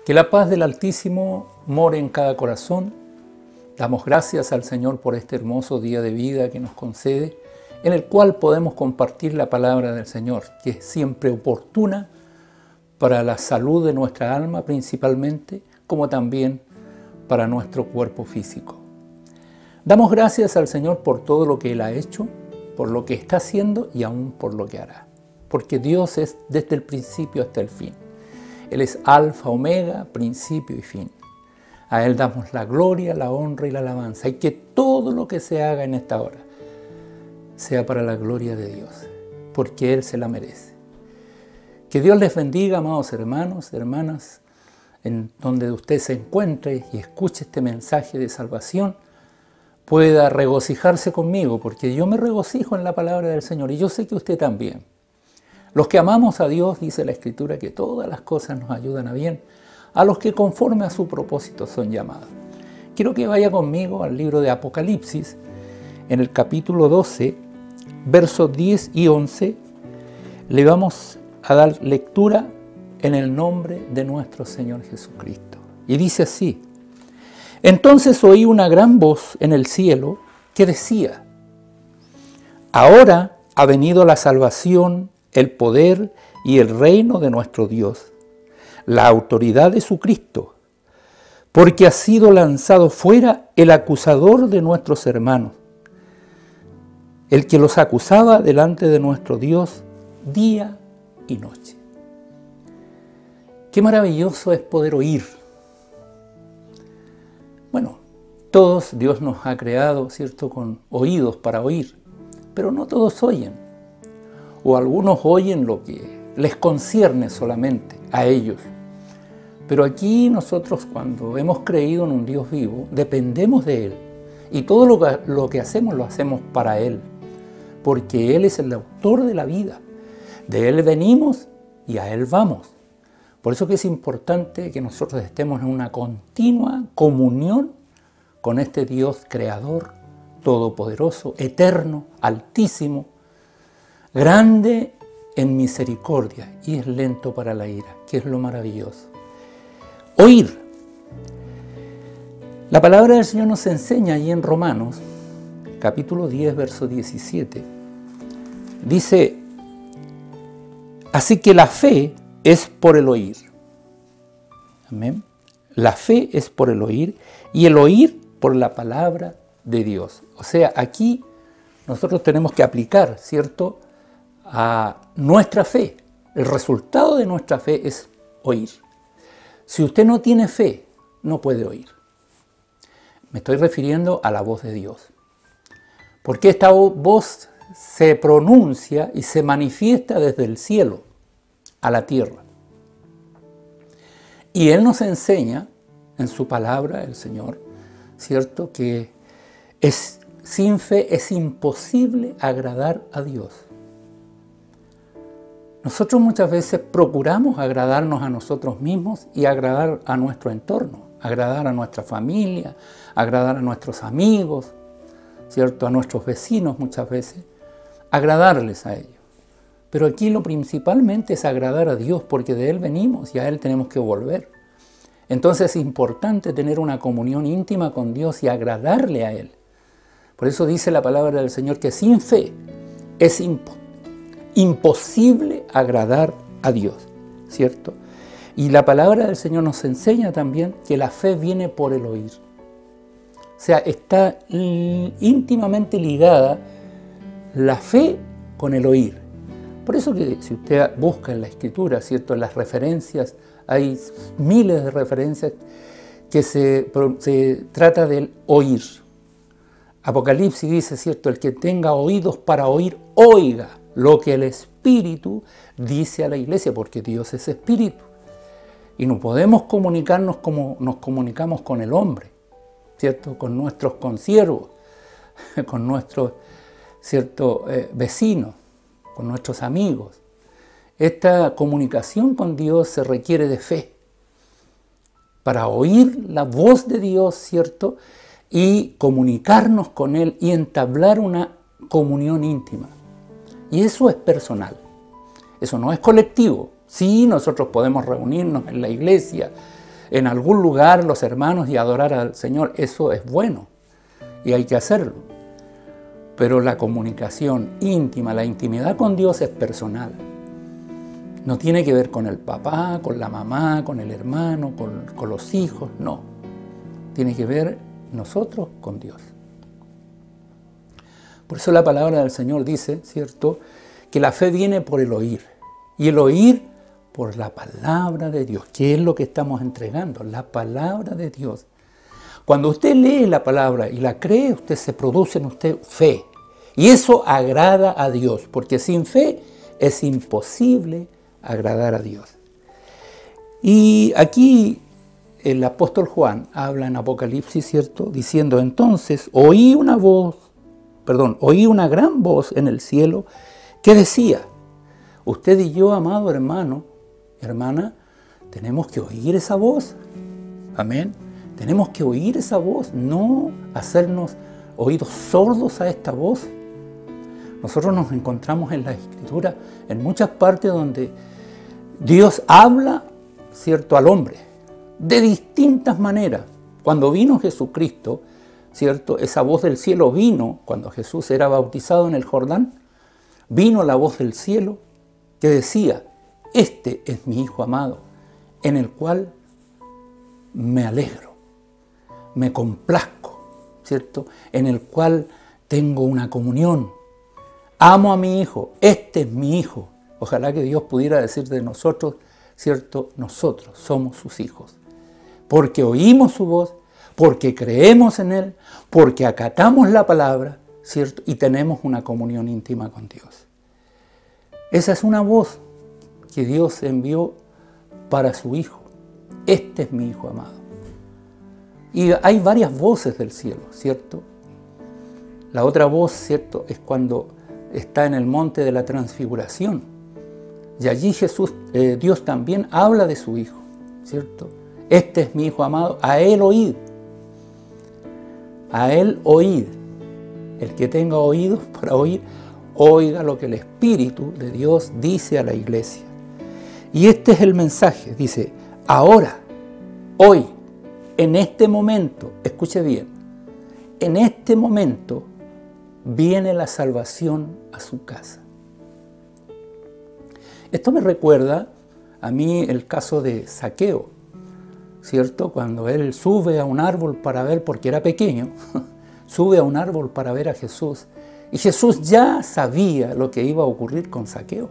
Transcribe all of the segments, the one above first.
Que la paz del Altísimo more en cada corazón. Damos gracias al Señor por este hermoso día de vida que nos concede, en el cual podemos compartir la palabra del Señor, que es siempre oportuna para la salud de nuestra alma principalmente, como también para nuestro cuerpo físico. Damos gracias al Señor por todo lo que Él ha hecho, por lo que está haciendo y aún por lo que hará. Porque Dios es desde el principio hasta el fin. Él es alfa, omega, principio y fin. A Él damos la gloria, la honra y la alabanza. Y que todo lo que se haga en esta hora sea para la gloria de Dios, porque Él se la merece. Que Dios les bendiga, amados hermanos, hermanas, en donde usted se encuentre y escuche este mensaje de salvación, pueda regocijarse conmigo, porque yo me regocijo en la palabra del Señor y yo sé que usted también. Los que amamos a Dios, dice la Escritura, que todas las cosas nos ayudan a bien, a los que conforme a su propósito son llamados. Quiero que vaya conmigo al libro de Apocalipsis, en el capítulo 12, versos 10 y 11, le vamos a dar lectura en el nombre de nuestro Señor Jesucristo. Y dice así: Entonces oí una gran voz en el cielo que decía: Ahora ha venido la salvación, el poder y el reino de nuestro Dios, la autoridad de su Cristo, porque ha sido lanzado fuera el acusador de nuestros hermanos, el que los acusaba delante de nuestro Dios día y noche. Qué maravilloso es poder oír. Bueno, todos Dios nos ha creado, ¿cierto?, con oídos para oír, pero no todos oyen. O algunos oyen lo que les concierne solamente a ellos. Pero aquí nosotros, cuando hemos creído en un Dios vivo, dependemos de Él. Y todo lo que hacemos lo hacemos para Él. Porque Él es el autor de la vida. De Él venimos y a Él vamos. Por eso que es importante que nosotros estemos en una continua comunión con este Dios creador, todopoderoso, eterno, altísimo, grande en misericordia y es lento para la ira, que es lo maravilloso. Oír. La palabra del Señor nos enseña allí en Romanos, capítulo 10, verso 17. Dice: Así que la fe es por el oír. Amén. La fe es por el oír y el oír por la palabra de Dios. O sea, aquí nosotros tenemos que aplicar, ¿cierto?, a nuestra fe. El resultado de nuestra fe es oír. Si usted no tiene fe, no puede oír. Me estoy refiriendo a la voz de Dios. Porque esta voz se pronuncia y se manifiesta desde el cielo a la tierra. Y Él nos enseña en su palabra, el Señor, ¿cierto?, que sin fe es imposible agradar a Dios. Nosotros muchas veces procuramos agradarnos a nosotros mismos y agradar a nuestro entorno, agradar a nuestra familia, agradar a nuestros amigos, ¿cierto?, a nuestros vecinos muchas veces, agradarles a ellos. Pero aquí lo principalmente es agradar a Dios, porque de Él venimos y a Él tenemos que volver. Entonces es importante tener una comunión íntima con Dios y agradarle a Él. Por eso dice la palabra del Señor que sin fe es imposible agradar a Dios, ¿cierto? Y la palabra del Señor nos enseña también que la fe viene por el oír. O sea, está íntimamente ligada la fe con el oír. Por eso que si usted busca en la Escritura, ¿cierto?, en las referencias, hay miles de referencias que se trata del oír. Apocalipsis dice, ¿cierto?, el que tenga oídos para oír, oiga lo que el Espíritu dice a la iglesia, porque Dios es Espíritu. Y no podemos comunicarnos como nos comunicamos con el hombre, ¿cierto?, con nuestros consiervos, con nuestros, ¿cierto?, vecinos, con nuestros amigos. Esta comunicación con Dios se requiere de fe para oír la voz de Dios, ¿cierto?, y comunicarnos con Él y entablar una comunión íntima. Y eso es personal, eso no es colectivo. Sí, nosotros podemos reunirnos en la iglesia, en algún lugar los hermanos y adorar al Señor, eso es bueno y hay que hacerlo. Pero la comunicación íntima, la intimidad con Dios es personal. No tiene que ver con el papá, con la mamá, con el hermano, con los hijos, no. Tiene que ver nosotros con Dios. Por eso la palabra del Señor dice, ¿cierto?, que la fe viene por el oír. Y el oír por la palabra de Dios, que es lo que estamos entregando, la palabra de Dios. Cuando usted lee la palabra y la cree, usted se produce en usted fe. Y eso agrada a Dios, porque sin fe es imposible agradar a Dios. Y aquí el apóstol Juan habla en Apocalipsis, ¿cierto?, diciendo, entonces oí una gran voz en el cielo que decía, usted y yo, amado hermano, hermana, tenemos que oír esa voz. Amén. Tenemos que oír esa voz, no hacernos oídos sordos a esta voz. Nosotros nos encontramos en la Escritura, en muchas partes donde Dios habla, ¿cierto?, al hombre, de distintas maneras. Cuando vino Jesucristo, ¿cierto?, esa voz del cielo vino, cuando Jesús era bautizado en el Jordán, vino la voz del cielo que decía, este es mi Hijo amado, en el cual me alegro, me complazco, ¿cierto?, en el cual tengo una comunión. Amo a mi Hijo, este es mi Hijo. Ojalá que Dios pudiera decir de nosotros, ¿cierto?, nosotros somos sus hijos. Porque oímos su voz, porque creemos en Él, porque acatamos la palabra, ¿cierto?, y tenemos una comunión íntima con Dios. Esa es una voz que Dios envió para su Hijo. Este es mi Hijo amado. Y hay varias voces del cielo, ¿cierto? La otra voz, ¿cierto?, es cuando está en el monte de la transfiguración. Y allí Dios también habla de su Hijo, ¿cierto? Este es mi Hijo amado, a Él oíd. A Él oíd. El que tenga oídos para oír, oiga lo que el Espíritu de Dios dice a la iglesia. Y este es el mensaje, dice, ahora, hoy, en este momento, escuche bien, en este momento viene la salvación a su casa. Esto me recuerda a mí el caso de Zaqueo, ¿cierto? Cuando él sube a un árbol para ver, porque era pequeño, sube a un árbol para ver a Jesús. Y Jesús ya sabía lo que iba a ocurrir con Zaqueo.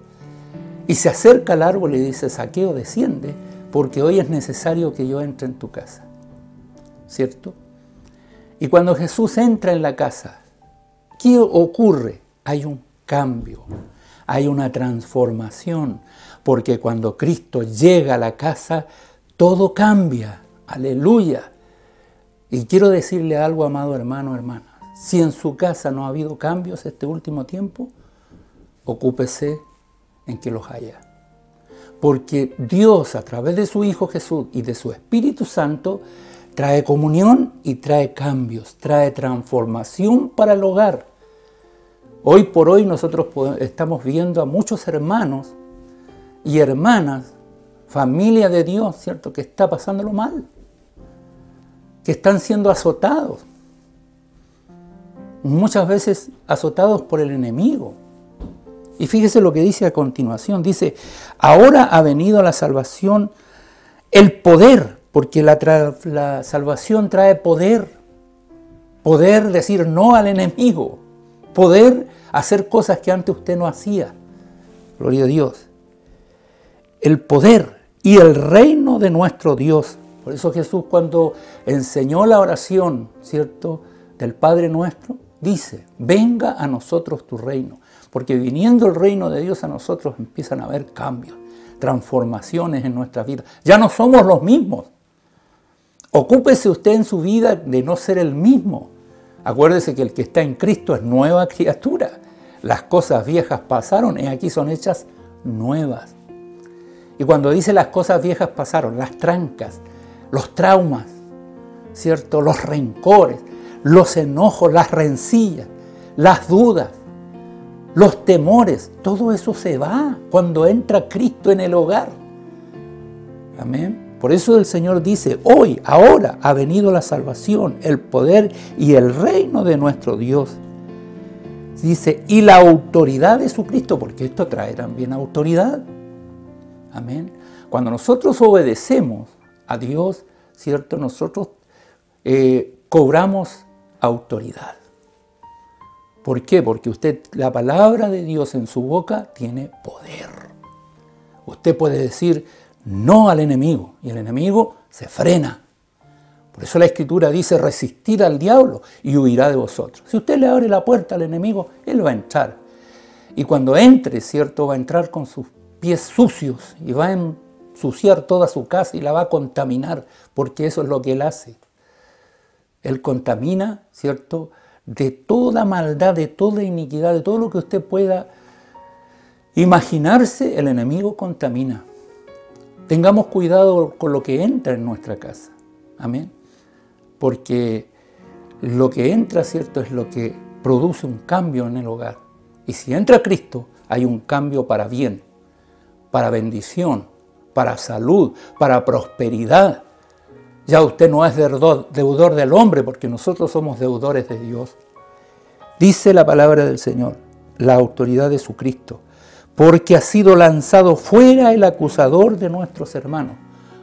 Y se acerca al árbol y dice, Zaqueo, desciende, porque hoy es necesario que yo entre en tu casa. ¿Cierto? Y cuando Jesús entra en la casa, ¿qué ocurre? Hay un cambio, hay una transformación, porque cuando Cristo llega a la casa, todo cambia. Aleluya. Y quiero decirle algo, amado hermano, hermana. Si en su casa no ha habido cambios este último tiempo, ocúpese en que los haya. Porque Dios, a través de su Hijo Jesús y de su Espíritu Santo, trae comunión y trae cambios, trae transformación para el hogar. Hoy por hoy nosotros estamos viendo a muchos hermanos y hermanas, familia de Dios, ¿cierto?, que está pasándolo mal, que están siendo azotados, muchas veces azotados por el enemigo. Y fíjese lo que dice a continuación, dice, ahora ha venido la salvación, el poder, porque la salvación trae poder decir no al enemigo, poder hacer cosas que antes usted no hacía. Gloria a Dios. El poder y el reino de nuestro Dios. Por eso Jesús, cuando enseñó la oración, ¿cierto?, del Padre Nuestro, dice, venga a nosotros tu reino. Porque viniendo el reino de Dios a nosotros empiezan a haber cambios, transformaciones en nuestra vida. Ya no somos los mismos. Ocúpese usted en su vida de no ser el mismo. Acuérdese que el que está en Cristo es nueva criatura. Las cosas viejas pasaron y aquí son hechas nuevas. Y cuando dice las cosas viejas pasaron, las trancas, los traumas, ¿cierto?, los rencores, los enojos, las rencillas, las dudas, los temores, todo eso se va cuando entra Cristo en el hogar. Amén. Por eso el Señor dice, hoy, ahora ha venido la salvación, el poder y el reino de nuestro Dios. Dice, y la autoridad de su Cristo, porque esto trae también autoridad. Amén. Cuando nosotros obedecemos a Dios, ¿cierto? Nosotros cobramos autoridad. ¿Por qué? Porque la palabra de Dios en su boca tiene poder. Usted puede decir no al enemigo y el enemigo se frena. Por eso la Escritura dice, resistid al diablo y huirá de vosotros. Si usted le abre la puerta al enemigo, él va a entrar. Y cuando entre, ¿cierto? Va a entrar con sus pies sucios y va a ensuciar toda su casa y la va a contaminar, porque eso es lo que él hace. Él contamina, ¿cierto? De toda maldad, de toda iniquidad, de todo lo que usted pueda imaginarse, el enemigo contamina. Tengamos cuidado con lo que entra en nuestra casa. Amén. Porque lo que entra, ¿cierto?, es lo que produce un cambio en el hogar. Y si entra Cristo, hay un cambio para bien, para bendición, para salud, para prosperidad. Ya usted no es deudor del hombre, porque nosotros somos deudores de Dios. Dice la palabra del Señor, la autoridad de su Cristo, porque ha sido lanzado fuera el acusador de nuestros hermanos.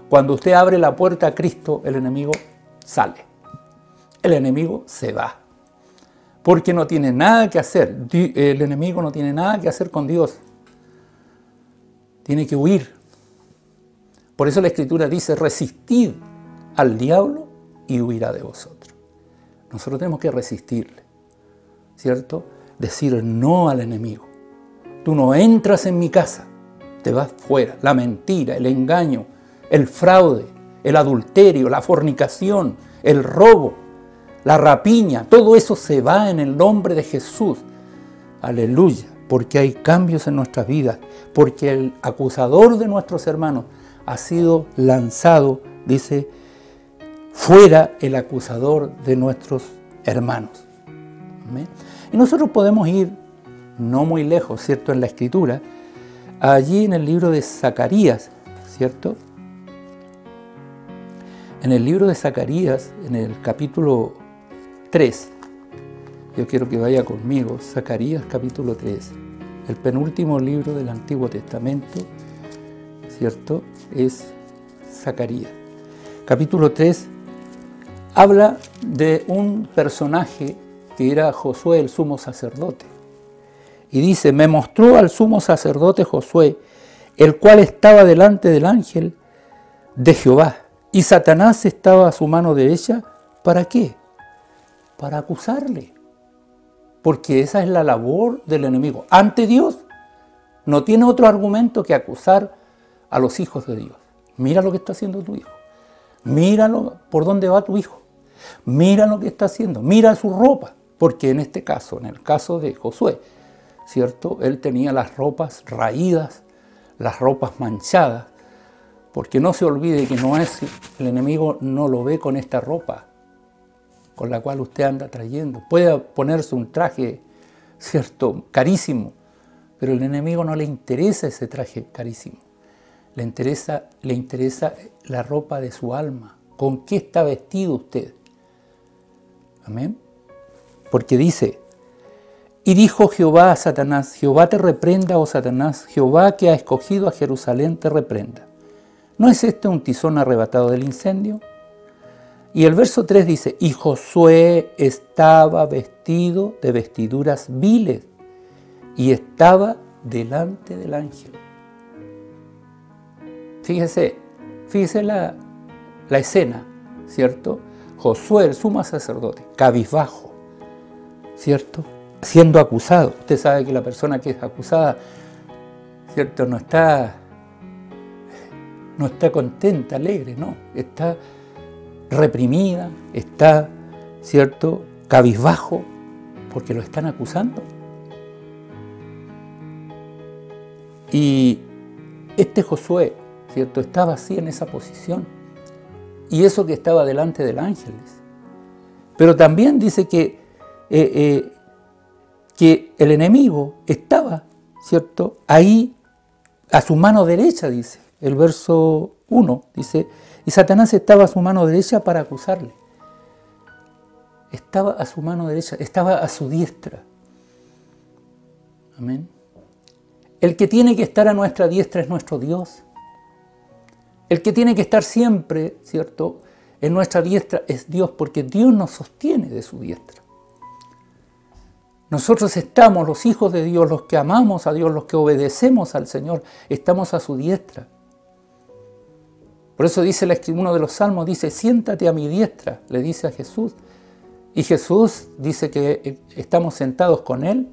Cuando usted abre la puerta a Cristo, el enemigo sale. El enemigo se va. Porque no tiene nada que hacer. El enemigo no tiene nada que hacer con Dios. Tiene que huir. Por eso la Escritura dice, resistid al diablo y huirá de vosotros. Nosotros tenemos que resistirle, ¿cierto? Decir no al enemigo. Tú no entras en mi casa, te vas fuera. La mentira, el engaño, el fraude, el adulterio, la fornicación, el robo, la rapiña, todo eso se va en el nombre de Jesús. Aleluya, porque hay cambios en nuestras vidas, porque el acusador de nuestros hermanos ha sido lanzado, dice, fuera el acusador de nuestros hermanos. ¿Amén? Y nosotros podemos ir no muy lejos, ¿cierto?, en la Escritura, allí en el libro de Zacarías, ¿cierto? En el libro de Zacarías, en el capítulo 3, yo quiero que vaya conmigo, Zacarías capítulo 3, el penúltimo libro del Antiguo Testamento, ¿cierto? Es Zacarías. Capítulo 3 habla de un personaje que era Josué, el sumo sacerdote. Y dice, me mostró al sumo sacerdote Josué, el cual estaba delante del ángel de Jehová. Y Satanás estaba a su mano derecha, ¿para qué? Para acusarle. Porque esa es la labor del enemigo. Ante Dios no tiene otro argumento que acusar a los hijos de Dios. Mira lo que está haciendo tu hijo. Míralo por dónde va tu hijo. Mira lo que está haciendo. Mira su ropa. Porque en este caso, en el caso de Josué, ¿cierto? Él tenía las ropas raídas, las ropas manchadas. Porque no se olvide que el enemigo no lo ve con esta ropa con la cual usted anda trayendo. Puede ponerse un traje, ¿cierto?, carísimo, pero al enemigo no le interesa ese traje carísimo. Le interesa la ropa de su alma. ¿Con qué está vestido usted? Amén. Porque dice, y dijo Jehová a Satanás, Jehová te reprenda, oh Satanás, Jehová que ha escogido a Jerusalén te reprenda. ¿No es este un tizón arrebatado del incendio? Y el verso 3 dice, y Josué estaba vestido de vestiduras viles y estaba delante del ángel. Fíjese la escena, ¿cierto? Josué, el sumo sacerdote, cabizbajo, ¿cierto? Siendo acusado. Usted sabe que la persona que es acusada, ¿cierto?, no está contenta, alegre, no. Está reprimida, está, ¿cierto?, cabizbajo, porque lo están acusando. Y este Josué, ¿cierto?, estaba así en esa posición. Y eso que estaba delante del ángel. Pero también dice que el enemigo estaba, ¿cierto?, ahí a su mano derecha, dice el verso 1, dice, y Satanás estaba a su mano derecha para acusarle. Estaba a su mano derecha, estaba a su diestra. Amén. El que tiene que estar a nuestra diestra es nuestro Dios. El que tiene que estar siempre, ¿cierto?, en nuestra diestra es Dios, porque Dios nos sostiene de su diestra. Nosotros estamos, los hijos de Dios, los que amamos a Dios, los que obedecemos al Señor, estamos a su diestra. Por eso dice uno de los salmos, dice, siéntate a mi diestra, le dice a Jesús. Y Jesús dice que estamos sentados con Él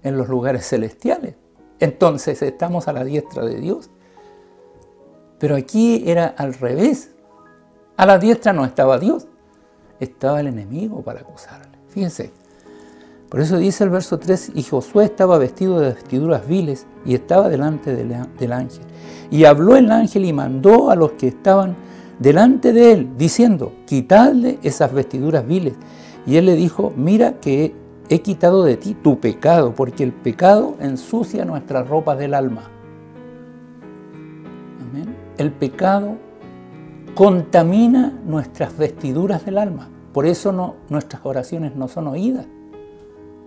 en los lugares celestiales. Entonces estamos a la diestra de Dios. Pero aquí era al revés. A la diestra no estaba Dios, estaba el enemigo para acusarle. Fíjense. Por eso dice el verso 3, y Josué estaba vestido de vestiduras viles y estaba delante del ángel. Y habló el ángel y mandó a los que estaban delante de él, diciendo, quitadle esas vestiduras viles. Y él le dijo, mira que he quitado de ti tu pecado, porque el pecado ensucia nuestras ropas del alma. Amén. El pecado contamina nuestras vestiduras del alma. Por eso nuestras oraciones no son oídas.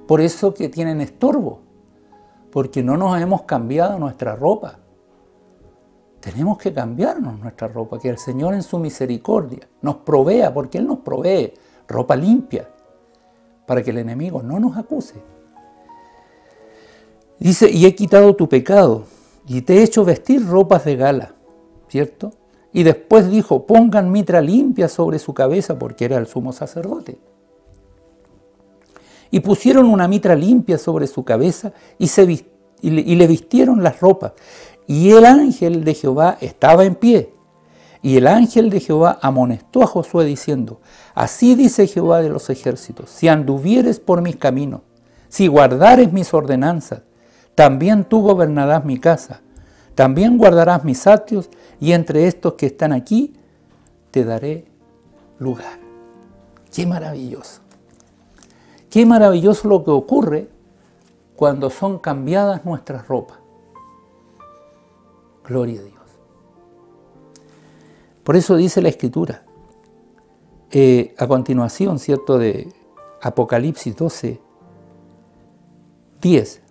Por eso que tienen estorbo. Porque no nos hemos cambiado nuestra ropa. Tenemos que cambiarnos nuestra ropa, que el Señor en su misericordia nos provea, porque Él nos provee ropa limpia, para que el enemigo no nos acuse. Dice, y he quitado tu pecado, y te he hecho vestir ropas de gala, ¿cierto? Y después dijo, pongan mitra limpia sobre su cabeza, porque era el sumo sacerdote. Y pusieron una mitra limpia sobre su cabeza, y le vistieron las ropas. Y el ángel de Jehová estaba en pie. Y el ángel de Jehová amonestó a Josué diciendo, así dice Jehová de los ejércitos, si anduvieres por mis caminos, si guardares mis ordenanzas, también tú gobernarás mi casa, también guardarás mis atrios, y entre estos que están aquí te daré lugar. ¡Qué maravilloso! ¡Qué maravilloso lo que ocurre cuando son cambiadas nuestras ropas! Gloria a Dios. Por eso dice la Escritura, a continuación, ¿cierto?, de Apocalipsis 12, 10,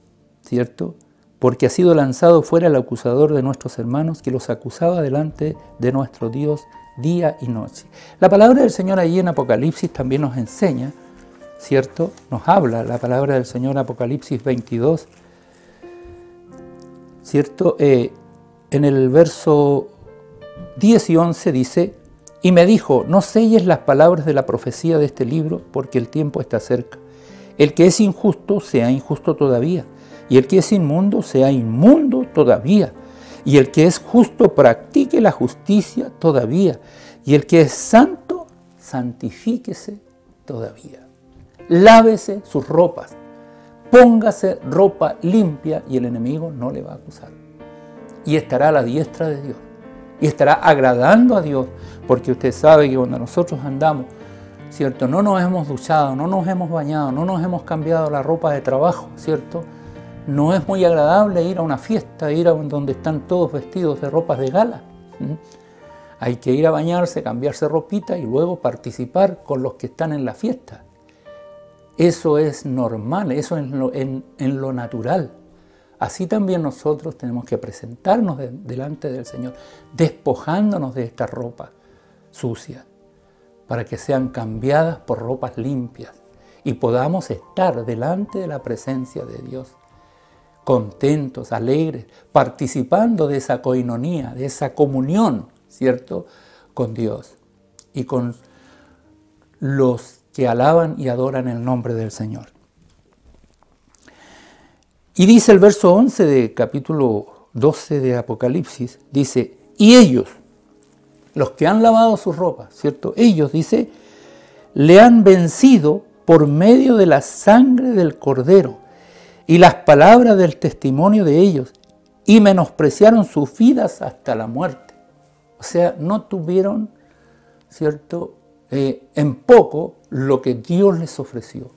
¿cierto? Porque ha sido lanzado fuera el acusador de nuestros hermanos que los acusaba delante de nuestro Dios día y noche. La palabra del Señor allí en Apocalipsis también nos enseña, ¿cierto? Nos habla la palabra del Señor, Apocalipsis 22, ¿cierto? En el verso 10 y 11 dice, y me dijo, no selles las palabras de la profecía de este libro, porque el tiempo está cerca. El que es injusto, sea injusto todavía, y el que es inmundo, sea inmundo todavía, y el que es justo, practique la justicia todavía, y el que es santo, santifíquese todavía. Lávese sus ropas, póngase ropa limpia, y el enemigo no le va a acusar. Y estará a la diestra de Dios. Y estará agradando a Dios, porque usted sabe que cuando nosotros andamos, ¿cierto?, no nos hemos duchado, no nos hemos bañado, no nos hemos cambiado la ropa de trabajo, ¿cierto? No es muy agradable ir a una fiesta, ir a donde están todos vestidos de ropas de gala. Hay que ir a bañarse, cambiarse ropita y luego participar con los que están en la fiesta. Eso es normal, eso es en lo natural. Así también nosotros tenemos que presentarnos delante del Señor, despojándonos de esta ropa sucia, para que sean cambiadas por ropas limpias y podamos estar delante de la presencia de Dios, contentos, alegres, participando de esa coinonía, de esa comunión, ¿cierto?, con Dios y con los que alaban y adoran el nombre del Señor. Y dice el verso 11 de capítulo 12 de Apocalipsis, dice, y ellos, los que han lavado sus ropas, ¿cierto? Ellos, dice, le han vencido por medio de la sangre del Cordero y las palabras del testimonio de ellos, y menospreciaron sus vidas hasta la muerte. O sea, no tuvieron, ¿cierto?, en poco lo que Dios les ofreció,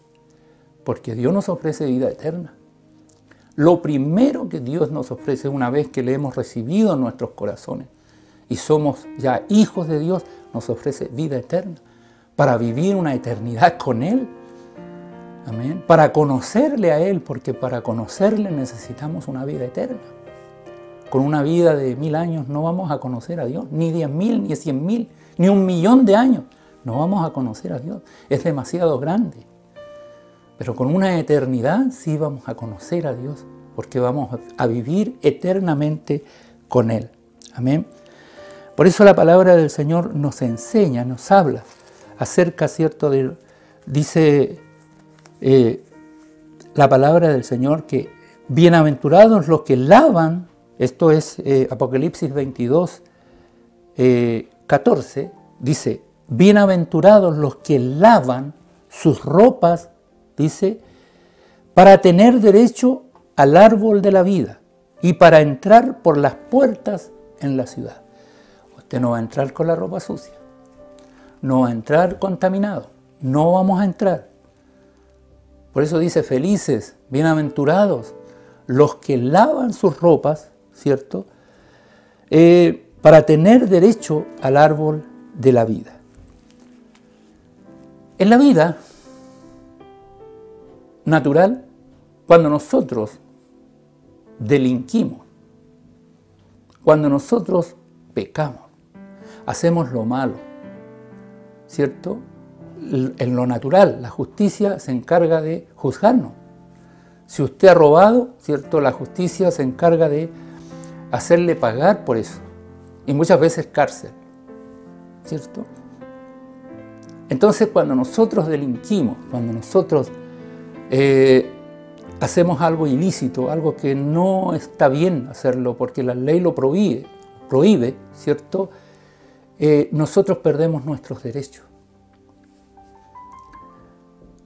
porque Dios nos ofrece vida eterna. Lo primero que Dios nos ofrece una vez que le hemos recibido en nuestros corazones y somos ya hijos de Dios, nos ofrece vida eterna para vivir una eternidad con Él. Amén. Para conocerle a Él, porque para conocerle necesitamos una vida eterna. Con una vida de 1000 años no vamos a conocer a Dios, ni 10.000, ni 100.000, ni 1.000.000 de años. No vamos a conocer a Dios, es demasiado grande. Pero con una eternidad sí vamos a conocer a Dios, porque vamos a vivir eternamente con Él. Amén. Por eso la palabra del Señor nos enseña, nos habla acerca, ¿cierto? Dice la palabra del Señor que bienaventurados los que lavan, esto es Apocalipsis 22, 14, dice, bienaventurados los que lavan sus ropas, dice, para tener derecho al árbol de la vida y para entrar por las puertas en la ciudad. Usted no va a entrar con la ropa sucia, no va a entrar contaminado, no vamos a entrar. Por eso dice, felices, bienaventurados, los que lavan sus ropas, ¿cierto? Para tener derecho al árbol de la vida. En la vida natural, cuando nosotros delinquimos, cuando nosotros pecamos, hacemos lo malo, ¿cierto? En lo natural, la justicia se encarga de juzgarnos. Si usted ha robado, ¿cierto? La justicia se encarga de hacerle pagar por eso. Y muchas veces cárcel, ¿cierto? Entonces, cuando nosotros delinquimos, cuando nosotros hacemos algo ilícito, algo que no está bien hacerlo porque la ley lo prohíbe, ¿cierto? Nosotros perdemos nuestros derechos.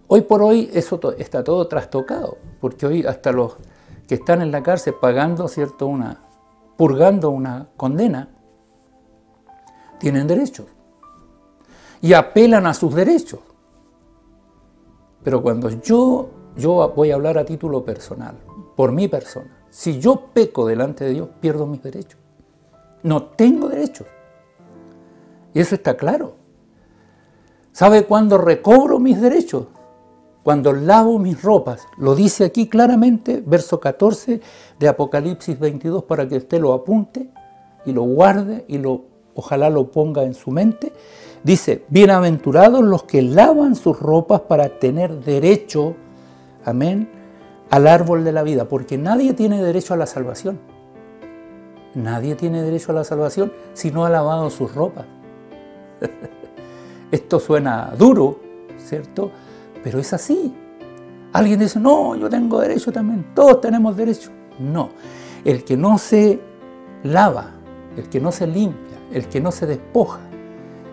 Hoy por hoy eso está todo trastocado, porque hoy hasta los que están en la cárcel pagando, ¿cierto? Purgando una condena, tienen derechos y apelan a sus derechos. Pero cuando yo voy a hablar a título personal, por mi persona, si yo peco delante de Dios, pierdo mis derechos. No tengo derechos. Y eso está claro. ¿Sabe cuándo recobro mis derechos? Cuando lavo mis ropas. Lo dice aquí claramente, verso 14 de Apocalipsis 22, para que usted lo apunte y lo guarde y ojalá lo ponga en su mente. Dice, bienaventurados los que lavan sus ropas para tener derecho, amén, al árbol de la vida, porque nadie tiene derecho a la salvación. Nadie tiene derecho a la salvación si no ha lavado sus ropas. Esto suena duro, ¿cierto? Pero es así. Alguien dice, no, yo tengo derecho también, todos tenemos derecho. No, el que no se lava, el que no se limpia, el que no se despoja,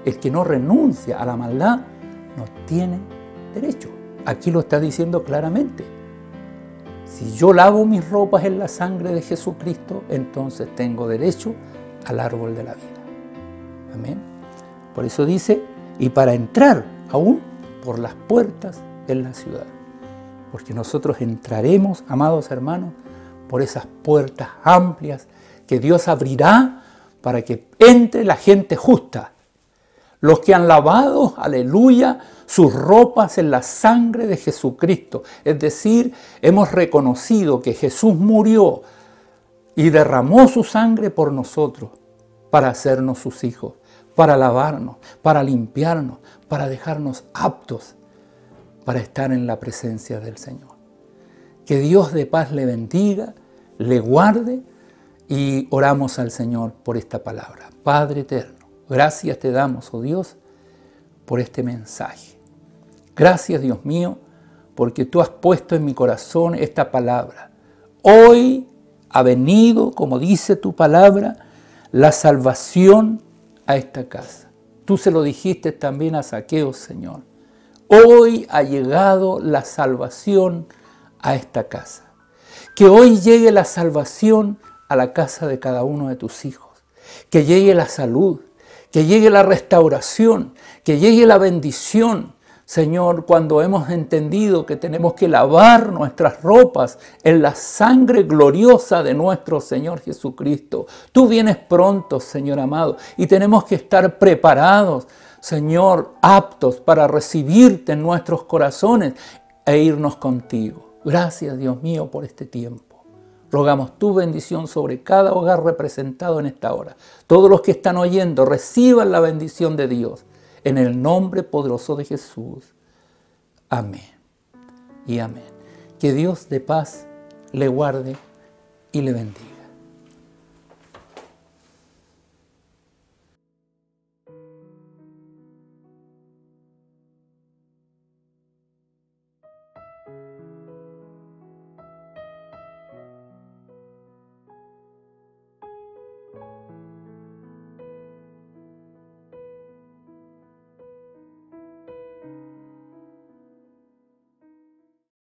el que no renuncia a la maldad, no tiene derecho. Aquí lo está diciendo claramente. Si yo lavo mis ropas en la sangre de Jesucristo, entonces tengo derecho al árbol de la vida. Amén. Por eso dice, y para entrar aún por las puertas en la ciudad. Porque nosotros entraremos, amados hermanos, por esas puertas amplias que Dios abrirá para que entre la gente justa. Los que han lavado, aleluya, sus ropas en la sangre de Jesucristo. Es decir, hemos reconocido que Jesús murió y derramó su sangre por nosotros para hacernos sus hijos, para lavarnos, para limpiarnos, para dejarnos aptos para estar en la presencia del Señor. Que Dios de paz le bendiga, le guarde y oramos al Señor por esta palabra. Padre eterno, gracias te damos, oh Dios, por este mensaje. Gracias, Dios mío, porque tú has puesto en mi corazón esta palabra. Hoy ha venido, como dice tu palabra, la salvación a esta casa. Tú se lo dijiste también a Zaqueo, Señor. Hoy ha llegado la salvación a esta casa. Que hoy llegue la salvación a la casa de cada uno de tus hijos. Que llegue la salud, que llegue la restauración, que llegue la bendición Señor, cuando hemos entendido que tenemos que lavar nuestras ropas en la sangre gloriosa de nuestro Señor Jesucristo. Tú vienes pronto, Señor amado, y tenemos que estar preparados, Señor, aptos para recibirte en nuestros corazones e irnos contigo. Gracias, Dios mío, por este tiempo. Rogamos tu bendición sobre cada hogar representado en esta hora. Todos los que están oyendo reciban la bendición de Dios. En el nombre poderoso de Jesús. Amén y amén. Que Dios de paz le guarde y le bendiga.